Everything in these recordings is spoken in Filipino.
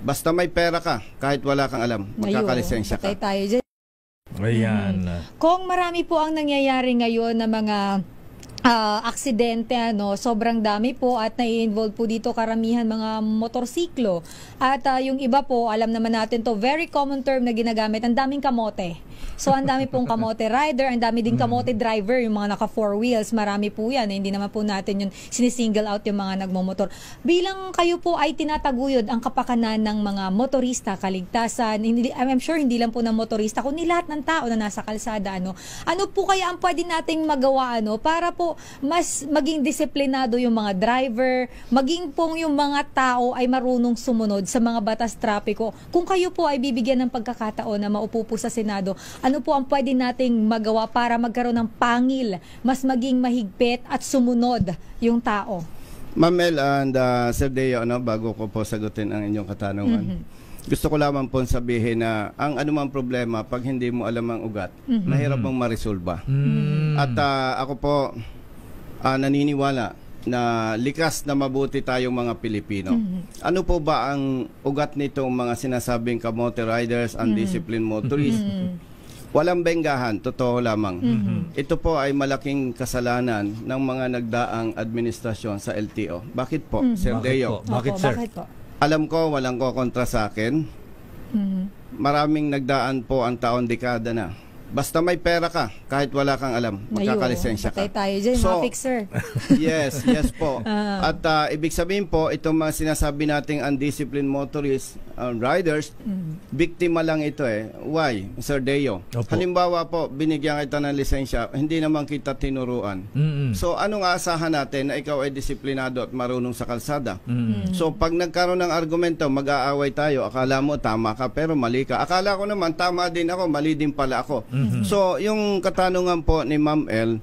Basta may pera ka, kahit wala kang alam, magkakalisensya ka. Patay tayo dyan. Ayan. Kung marami po ang nangyayari ngayon na mga aksidente, sobrang dami po at nai-involve po dito karamihan mga motorsiklo. At yung iba po, alam naman natin to, very common term na ginagamit, ang daming kamote. So, ang dami pong kamote rider, ang dami din kamote driver, yung mga naka four wheels, marami po yan. Hindi naman po natin yung sinisingle out yung mga nagmomotor. Bilang kayo po ay tinataguyod ang kapakanan ng mga motorista, kaligtasan, I'm sure hindi lang po ng motorista, kundi lahat ng tao na nasa kalsada. Ano po kaya ang pwede nating magawa para po mas maging disiplinado yung mga driver, maging pong yung mga tao ay marunong sumunod sa mga batas trapiko. Kung kayo po ay bibigyan ng pagkakataon na maupo po sa Senado, ano po ang pwede nating magawa para magkaroon ng pangil, mas maging mahigpit at sumunod yung tao? Ma'am Mel and Sir Deo, bago ko po sagutin ang inyong katanungan, gusto ko lamang po sabihin na ang anumang problema, pag hindi mo alam ang ugat, mahirap mong marisolba. At ako po naniniwala na likas na mabuti tayong mga Pilipino. Ano po ba ang ugat nitong mga sinasabing kamote riders, undisciplined motorists? Walang benggahan, totoo lamang. Ito po ay malaking kasalanan ng mga nagdaang administrasyon sa LTO. Bakit po, Sir Deo? Bakit, sir? Bakit po? Alam ko, walang kontra sa akin. Maraming nagdaan po ang taon dekada na. Basta may pera ka, kahit wala kang alam, magkakalisensya ka. Patay tayo dyan, mga fixer. Yes po. At ibig sabihin po, itong mga sinasabi nating undisciplined motorists, riders, biktima lang ito Why, Sir Deo? Opo. Halimbawa po, binigyan kita ng lisensya, hindi naman kita tinuruan. So, anong aasahan natin na ikaw ay disiplinado at marunong sa kalsada? So, pag nagkaroon ng argumento, mag-aaway tayo. Akala mo tama ka, pero mali ka. Akala ko naman, tama din ako, mali din pala ako. So, yung katanungan po ni Ma'am El,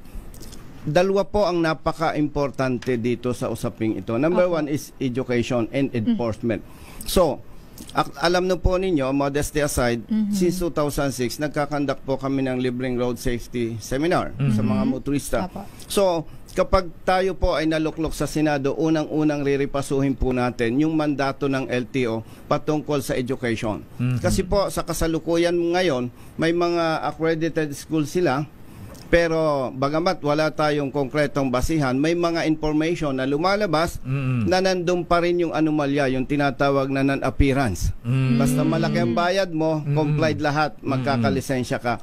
dalawa po ang napaka-importante dito sa usaping ito. Number one is education and enforcement. So, alam na po ninyo, modesty aside, since 2006, nagkakandak po kami ng libreng road safety seminar sa mga motorista. So, kapag tayo po ay naluklok sa Senado, unang-unang riripasuhin po natin yung mandato ng LTO patungkol sa education. Kasi po, sa kasalukuyan ngayon, may mga accredited school sila, pero bagamat wala tayong konkretong basihan, may mga information na lumalabas na nandun pa rin yung anomalya, yung tinatawag na non-appearance. Basta malaki ang bayad mo, complied lahat, magkakalisensya ka.